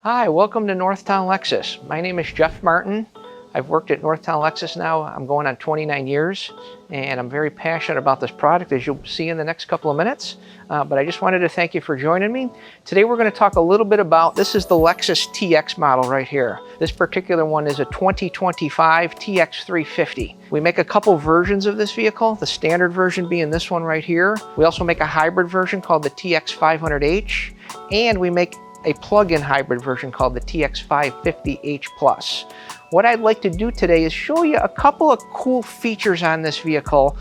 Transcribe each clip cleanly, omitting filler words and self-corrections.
Hi, welcome to Northtown Lexus. My name is Jeff Martin. I've worked at Northtown Lexus now, I'm going on 29 years, and I'm very passionate about this product, as you'll see in the next couple of minutes. But I just wanted to thank you for joining me. Today we're going to talk a little bit about, this is the Lexus TX model right here. This particular one is a 2025 TX350. We make a couple versions of this vehicle, the standard version being this one right here. We also make a hybrid version called the TX500H, and we make a plug-in hybrid version called the TX550H Plus. What I'd like to do today is show you a couple of cool features on this vehicle,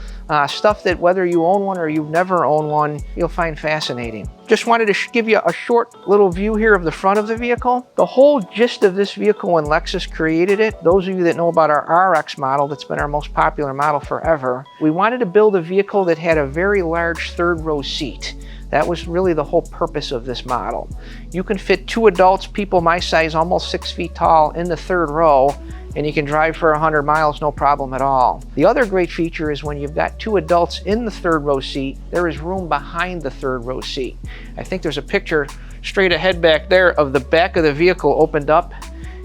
stuff that whether you own one or you've never owned one, you'll find fascinating. Just wanted to give you a short little view here of the front of the vehicle. The whole gist of this vehicle when Lexus created it, those of you that know about our RX model, that's been our most popular model forever, we wanted to build a vehicle that had a very large third row seat. That was really the whole purpose of this model. You can fit two adults, people my size, almost 6 feet tall, in the third row, and you can drive for 100 miles, no problem at all. The other great feature is when you've got two adults in the third row seat, there is room behind the third row seat. I think there's a picture straight ahead back there of the back of the vehicle opened up,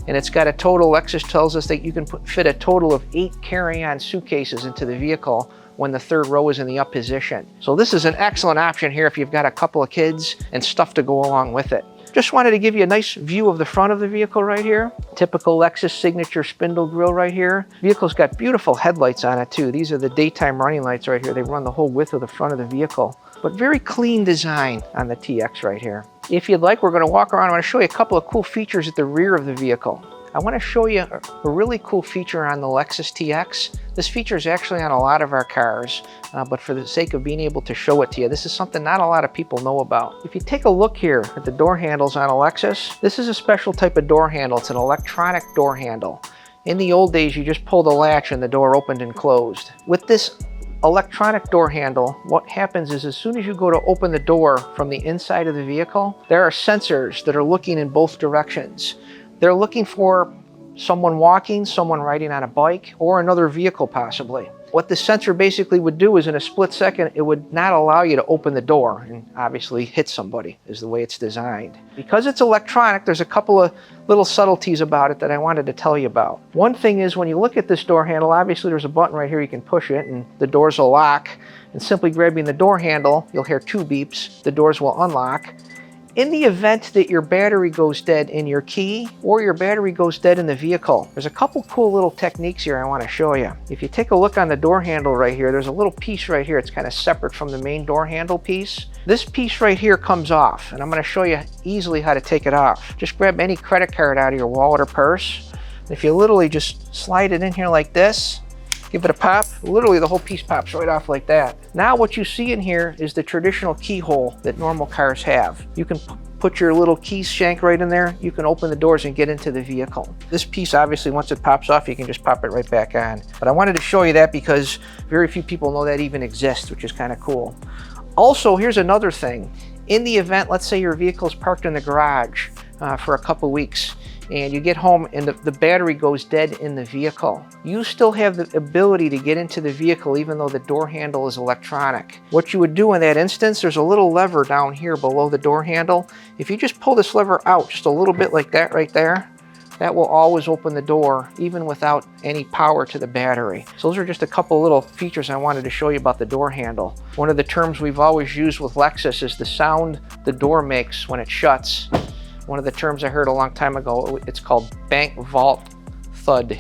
and it's got a total, Lexus tells us that you can fit a total of 8 carry-on suitcases into the vehicle when the third row is in the up position. So this is an excellent option here if you've got a couple of kids and stuff to go along with it. Just wanted to give you a nice view of the front of the vehicle right here. Typical Lexus signature spindle grille right here. Vehicle's got beautiful headlights on it too. These are the daytime running lights right here. They run the whole width of the front of the vehicle. But very clean design on the TX right here. If you'd like, we're going to walk around. I want to show you a couple of cool features at the rear of the vehicle. I want to show you a really cool feature on the Lexus TX. This feature is actually on a lot of our cars, but for the sake of being able to show it to you, this is something not a lot of people know about. If you take a look here at the door handles on a Lexus, this is a special type of door handle. It's an electronic door handle. In the old days, you just pulled the latch and the door opened and closed. With this electronic door handle, what happens is as soon as you go to open the door from the inside of the vehicle, there are sensors that are looking in both directions. They're looking for someone walking, someone riding on a bike, or another vehicle possibly. What the sensor basically would do is in a split second, it would not allow you to open the door and obviously hit somebody is the way it's designed. Because it's electronic, there's a couple of little subtleties about it that I wanted to tell you about. One thing is when you look at this door handle, obviously there's a button right here, you can push it and the doors will lock. And simply grabbing the door handle, you'll hear 2 beeps, the doors will unlock. In the event that your battery goes dead in your key or your battery goes dead in the vehicle, there's a couple cool little techniques here I want to show you. If you take a look on the door handle right here, there's a little piece right here. It's kind of separate from the main door handle piece. This piece right here comes off, and I'm going to show you easily how to take it off. Just grab any credit card out of your wallet or purse. If you literally just slide it in here like this, give it a pop, literally the whole piece pops right off like that. Now what you see in here is the traditional keyhole that normal cars have. You can put your little key shank right in there. You can open the doors and get into the vehicle. This piece, obviously, once it pops off, you can just pop it right back on. But I wanted to show you that because very few people know that even exists, which is kind of cool. Also, here's another thing. In the event, let's say your vehicle is parked in the garage for a couple weeks, and you get home and the battery goes dead in the vehicle. You still have the ability to get into the vehicle even though the door handle is electronic. What you would do in that instance, there's a little lever down here below the door handle. If you just pull this lever out just a little bit like that right there, that will always open the door even without any power to the battery. So those are just a couple little features I wanted to show you about the door handle. One of the terms we've always used with Lexus is the sound the door makes when it shuts. One of the terms I heard a long time ago, it's called bank vault thud.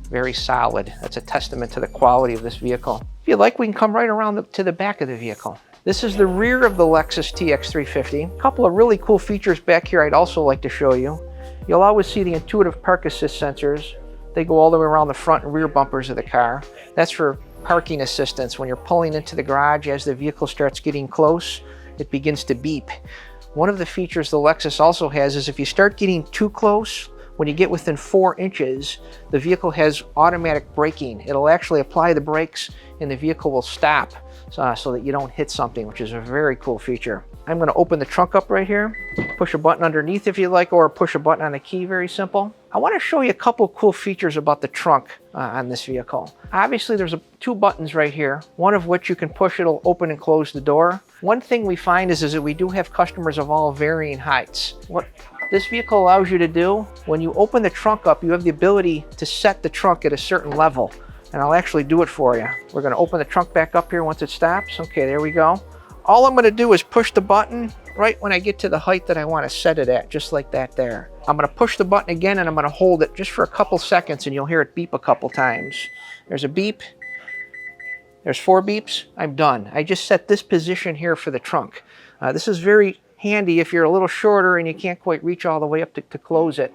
Very solid. That's a testament to the quality of this vehicle. If you'd like, we can come right around to the back of the vehicle. This is the rear of the Lexus TX350. A couple of really cool features back here I'd also like to show you. You'll always see the intuitive park assist sensors. They go all the way around the front and rear bumpers of the car. That's for parking assistance. When you're pulling into the garage, as the vehicle starts getting close, it begins to beep. One of the features the Lexus also has is if you start getting too close, when you get within 4 inches, the vehicle has automatic braking. It'll actually apply the brakes and the vehicle will stop so that you don't hit something, which is a very cool feature. I'm going to open the trunk up right here, push a button underneath if you like, or push a button on the key, very simple. I want to show you a couple of cool features about the trunk on this vehicle. Obviously there's 2 buttons right here, one of which you can push, it'll open and close the door. One thing we find is that we do have customers of all varying heights. this vehicle allows you to do, when you open the trunk up, you have the ability to set the trunk at a certain level. And I'll actually do it for you. We're going to open the trunk back up here once it stops. Okay, there we go. All I'm going to do is push the button right when I get to the height that I want to set it at, just like that there. I'm going to push the button again and I'm going to hold it just for a couple seconds and you'll hear it beep a couple times. There's a beep. There's 4 beeps. I'm done. I just set this position here for the trunk. This is very handy if you're a little shorter and you can't quite reach all the way up to close it.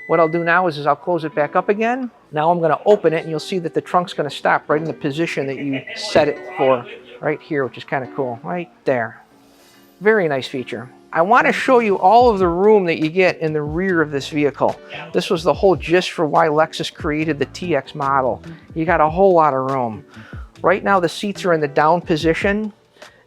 What I'll do now is I'll close it back up again. Now I'm going to open it and you'll see that the trunk's going to stop right in the position that you set it for right here, which is kind of cool. Right there. Very nice feature. I want to show you all of the room that you get in the rear of this vehicle. This was the whole gist for why Lexus created the TX model. You got a whole lot of room. Right now the seats are in the down position.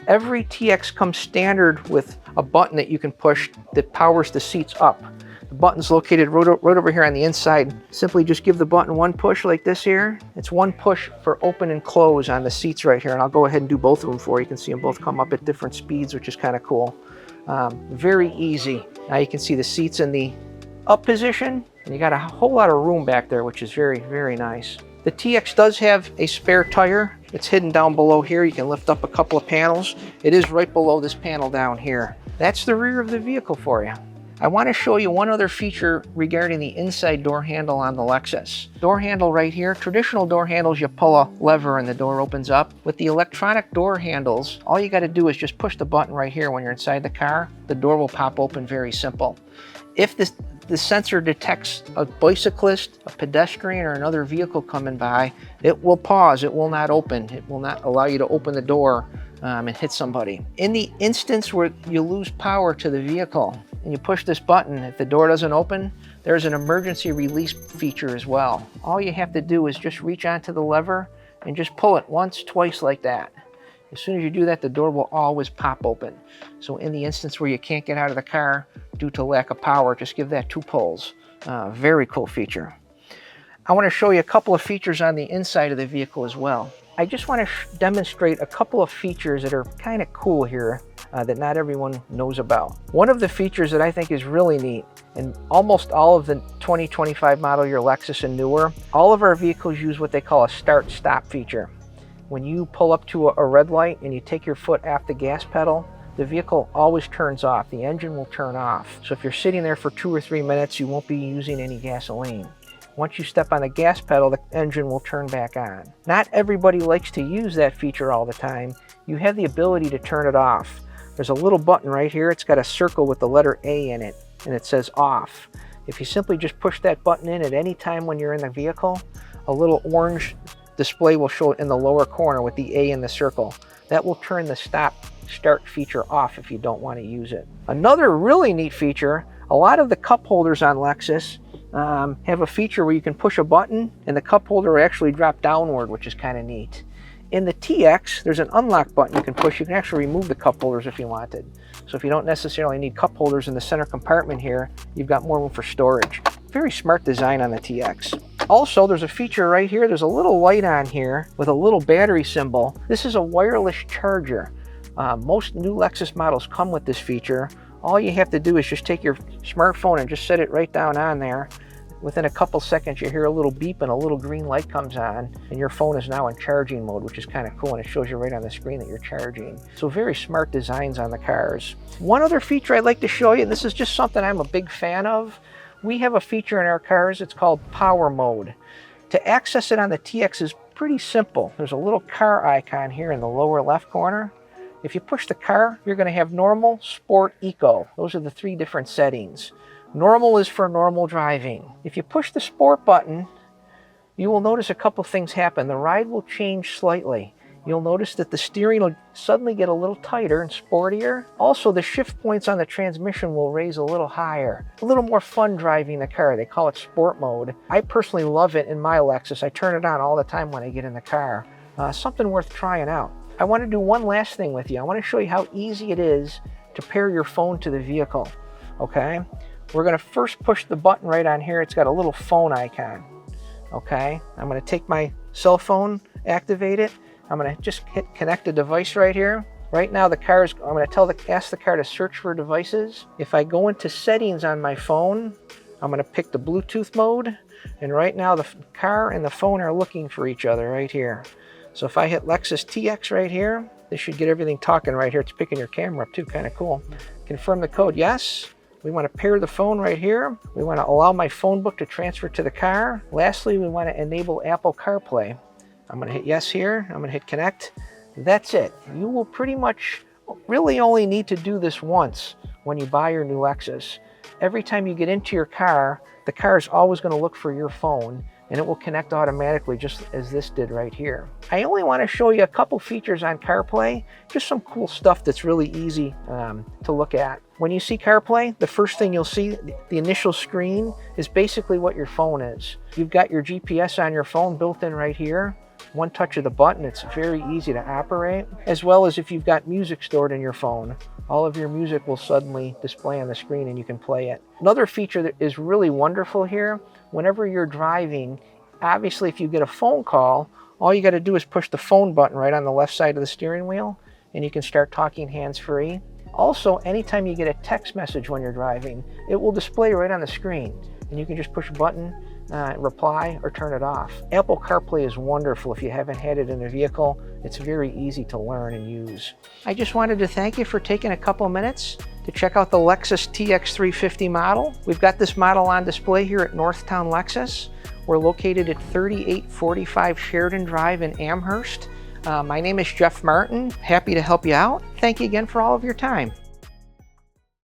Every TX comes standard with a button that you can push that powers the seats up. The button's located right over here on the inside. Simply just give the button one push like this here. It's one push for open and close on the seats right here. And I'll go ahead and do both of them for you. You can see them both come up at different speeds, which is kind of cool. Very easy. Now you can see the seats in the up position. And you got a whole lot of room back there, which is very, very nice. The TX does have a spare tire. It's hidden down below here. You can lift up a couple of panels. It is right below this panel down here. That's the rear of the vehicle for you. I want to show you one other feature regarding the inside door handle on the Lexus. Door handle right here. Traditional door handles, you pull a lever and the door opens up. With the electronic door handles, all you got to do is just push the button right here when you're inside the car. The door will pop open, very simple. If the sensor detects a bicyclist, a pedestrian, or another vehicle coming by, it will pause. It will not open. It will not allow you to open the door and hit somebody. In the instance where you lose power to the vehicle and you push this button, if the door doesn't open, there's an emergency release feature as well. All you have to do is just reach onto the lever and just pull it once, twice like that. As soon as you do that, the door will always pop open. So in the instance where you can't get out of the car due to lack of power, just give that 2 pulls. Very cool feature. I want to show you a couple of features on the inside of the vehicle as well. I just want to demonstrate a couple of features that are kind of cool here that not everyone knows about. One of the features that I think is really neat, and almost all of the 2025 model year Lexus and newer, all of our vehicles use what they call a start-stop feature. When you pull up to a red light and you take your foot off the gas pedal, the vehicle always turns off. The engine will turn off. So if you're sitting there for 2 or 3 minutes, you won't be using any gasoline. Once you step on the gas pedal, the engine will turn back on. Not everybody likes to use that feature all the time. You have the ability to turn it off. There's a little button right here. It's got a circle with the letter A in it, and it says off. If you simply just push that button in at any time when you're in the vehicle, a little orange display will show in the lower corner with the A in the circle. That will turn the stop-start feature off if you don't want to use it. Another really neat feature, a lot of the cup holders on Lexus have a feature where you can push a button and the cup holder will actually drop downward, which is kind of neat. In the TX, there's an unlock button you can push. You can actually remove the cup holders if you wanted. So if you don't necessarily need cup holders in the center compartment here, you've got more room for storage. Very smart design on the TX. Also, there's a feature right here. There's a little light on here with a little battery symbol. This is a wireless charger. Most new Lexus models come with this feature. All you have to do is just take your smartphone and just set it right down on there. Within a couple seconds, you hear a little beep and a little green light comes on, and your phone is now in charging mode, which is kind of cool, and it shows you right on the screen that you're charging. So very smart designs on the cars. One other feature I'd like to show you, and this is just something I'm a big fan of. We have a feature in our cars, it's called power mode. To access it on the TX is pretty simple. There's a little car icon here in the lower left corner. If you push the car, you're going to have normal, sport, eco. Those are the 3 different settings. Normal is for normal driving. If you push the sport button, you will notice a couple things happen. The ride will change slightly. You'll notice that the steering will suddenly get a little tighter and sportier. Also, the shift points on the transmission will raise a little higher. A little more fun driving the car. They call it sport mode. I personally love it in my Lexus. I turn it on all the time when I get in the car. Something worth trying out. I want to do one last thing with you. I want to show you how easy it is to pair your phone to the vehicle. Okay? We're going to first push the button right on here. It's got a little phone icon. Okay? I'm going to take my cell phone, activate it. I'm going to just hit connect a device right here. Right now the car's, I'm going to ask the car to search for devices. If I go into settings on my phone, I'm going to pick the Bluetooth mode. And right now the car and the phone are looking for each other right here. So if I hit Lexus TX right here, this should get everything talking right here. It's picking your camera up too, kind of cool. Confirm the code, yes. We want to pair the phone right here. We want to allow my phone book to transfer to the car. Lastly, we want to enable Apple CarPlay. I'm going to hit yes here. I'm going to hit connect. That's it. You will pretty much really only need to do this once when you buy your new Lexus. Every time you get into your car, the car is always going to look for your phone, and it will connect automatically just as this did right here. I only want to show you a couple features on CarPlay, just some cool stuff that's really easy to look at. When you see CarPlay, the first thing you'll see, the initial screen, is basically what your phone is. You've got your GPS on your phone built in right here. One touch of the button, it's very easy to operate, as well as if you've got music stored in your phone. All of your music will suddenly display on the screen and you can play it. Another feature that is really wonderful here, whenever you're driving, obviously if you get a phone call, all you got to do is push the phone button right on the left side of the steering wheel and you can start talking hands-free. Also, anytime you get a text message when you're driving, it will display right on the screen and you can just push a button, reply, or turn it off. Apple CarPlay is wonderful if you haven't had it in a vehicle. It's very easy to learn and use. I just wanted to thank you for taking a couple minutes to check out the Lexus TX350 model. We've got this model on display here at Northtown Lexus. We're located at 3845 Sheridan Drive in Amherst. My name is Jeff Martin. Happy to help you out. Thank you again for all of your time.